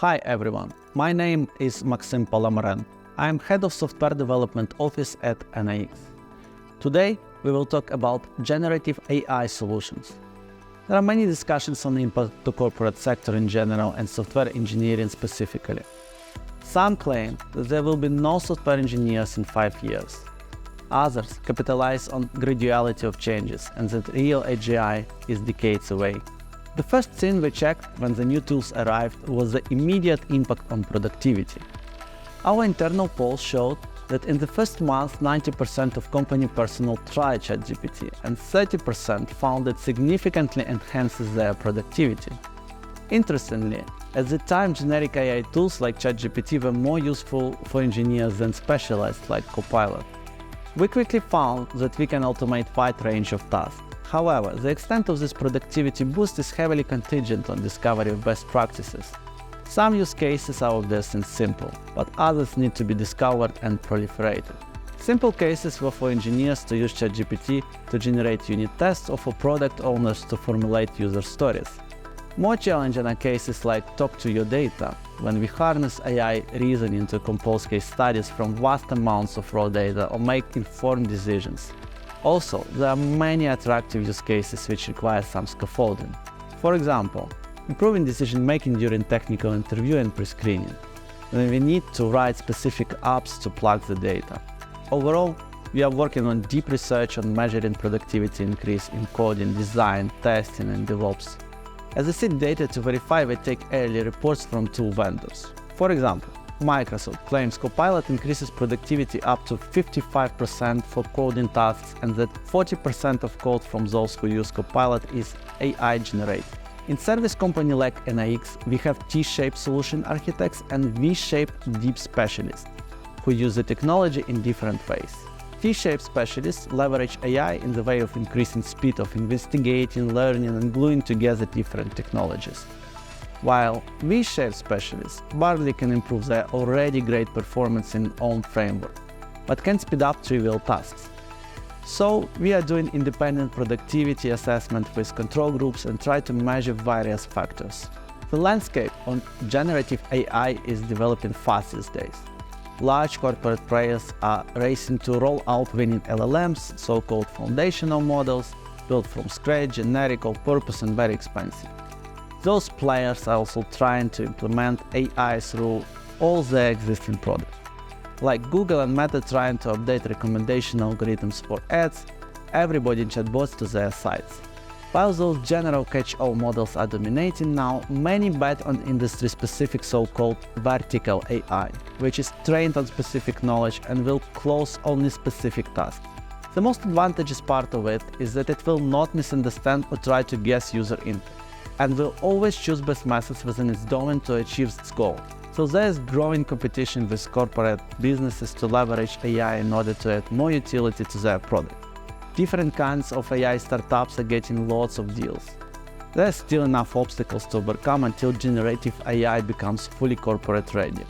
Hi everyone, my name is Maksym Palamarenko. I am Head of Software Development Office at NIX. Today we will talk about generative AI solutions. There are many discussions on the impact to corporate sector in general and software engineering specifically. Some claim that there will be no software engineers in 5 years. Others capitalize on graduality of changes and that real AGI is decades away. The first thing we checked when the new tools arrived was the immediate impact on productivity. Our internal poll showed that in the first month 90% of company personnel tried ChatGPT and 30% found it significantly enhances their productivity. Interestingly, at the time generic AI tools like ChatGPT were more useful for engineers than specialized like Copilot. We quickly found that we can automate a wide range of tasks. However, the extent of this productivity boost is heavily contingent on discovery of best practices. Some use cases are obvious and simple, but others need to be discovered and proliferated. Simple cases were for engineers to use ChatGPT to generate unit tests or for product owners to formulate user stories. More challenging are cases like talk to your data, when we harness AI reasoning to compose case studies from vast amounts of raw data or make informed decisions. Also, there are many attractive use cases which require some scaffolding. For example, improving decision-making during technical interview and pre-screening, when we need to write specific apps to plug the data. Overall, we are working on deep research on measuring productivity increase in coding, design, testing, and DevOps. As we seek data to verify, we take early reports from tool vendors. For example, Microsoft claims Copilot increases productivity up to 55% for coding tasks and that 40% of code from those who use Copilot is AI generated. In service company like NIX, we have T-shaped solution architects and V-shaped deep specialists who use the technology in different ways. T-shaped specialists leverage AI in the way of increasing speed of investigating, learning, and gluing together different technologies. While V-shaped specialists barely can improve their already great performance in own framework, but can speed up trivial tasks. So we are doing independent productivity assessment with control groups and try to measure various factors. The landscape on generative AI is developing fast these days. Large corporate players are racing to roll out winning LLMs, so-called foundational models, built from scratch, generic, all-purpose and very expensive. Those players are also trying to implement AI through all their existing products. Like Google and Meta trying to update recommendation algorithms for ads, everybody chatbots to their sites. While those general catch-all models are dominating now, many bet on industry-specific so-called vertical AI, which is trained on specific knowledge and will close only specific tasks. The most advantageous part of it is that it will not misunderstand or try to guess user input, and will always choose best methods within its domain to achieve its goal. So there is growing competition with corporate businesses to leverage AI in order to add more utility to their product. Different kinds of AI startups are getting lots of deals. There are still enough obstacles to overcome until generative AI becomes fully corporate ready.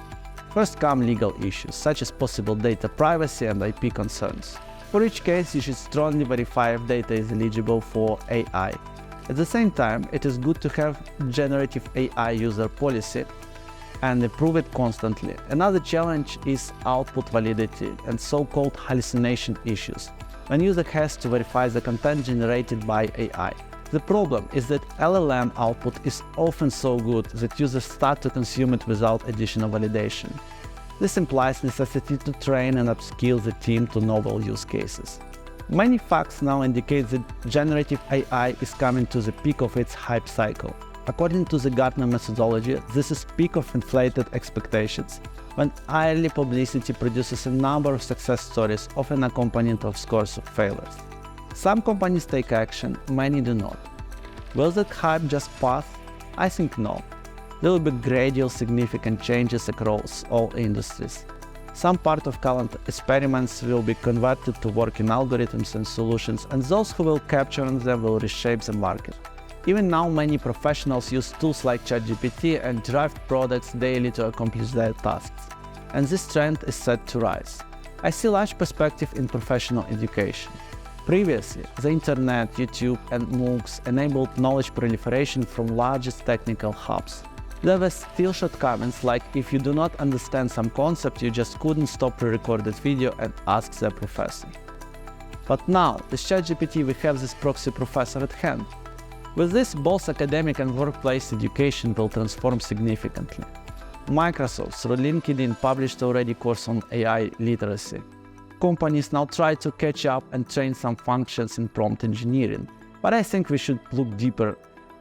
First come legal issues, such as possible data privacy and IP concerns. For each case, you should strongly verify if data is eligible for AI. At the same time, it is good to have generative AI user policy and improve it constantly. Another challenge is output validity and so-called hallucination issues, when user has to verify the content generated by AI. The problem is that LLM output is often so good that users start to consume it without additional validation. This implies necessity to train and upskill the team to novel use cases. Many facts now indicate that generative AI is coming to the peak of its hype cycle. According to the Gartner methodology, this is peak of inflated expectations, when early publicity produces a number of success stories, often accompanied of scores of failures. Some companies take action, many do not. Will that hype just pass? I think no. There will be gradual significant changes across all industries. Some part of current experiments will be converted to working algorithms and solutions, and those who will capture them will reshape the market. Even now, many professionals use tools like ChatGPT and derived products daily to accomplish their tasks, and this trend is set to rise. I see large perspective in professional education. Previously, the internet, YouTube, and MOOCs enabled knowledge proliferation from largest technical hubs. There were still shortcomings, like if you do not understand some concept, you just couldn't stop pre-recorded video and ask the professor. But now, with ChatGPT, we have this proxy professor at hand. With this, both academic and workplace education will transform significantly. Microsoft, through LinkedIn, published already course on AI literacy. Companies now try to catch up and train some functions in prompt engineering. But I think we should look deeper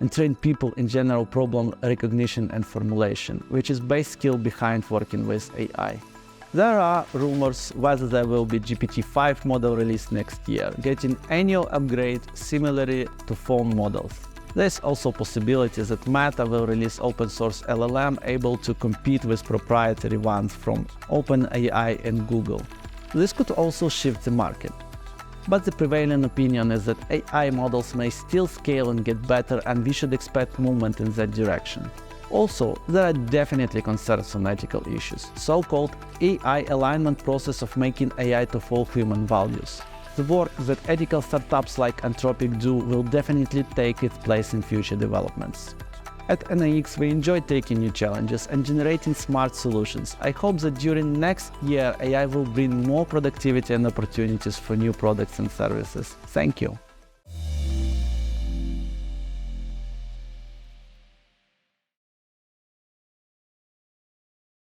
and train people in general problem recognition and formulation, which is base skill behind working with AI. There are rumors whether there will be GPT-5 model released next year, getting annual upgrade similarly to phone models. There's also possibility that Meta will release open source LLM able to compete with proprietary ones from OpenAI and Google. This could also shift the market. But the prevailing opinion is that AI models may still scale and get better, and we should expect movement in that direction. Also, there are definitely concerns on ethical issues, so-called AI alignment process of making AI to follow human values. The work that ethical startups like Anthropic do will definitely take its place in future developments. At NIX, we enjoy taking new challenges and generating smart solutions. I hope that during next year, AI will bring more productivity and opportunities for new products and services. Thank you.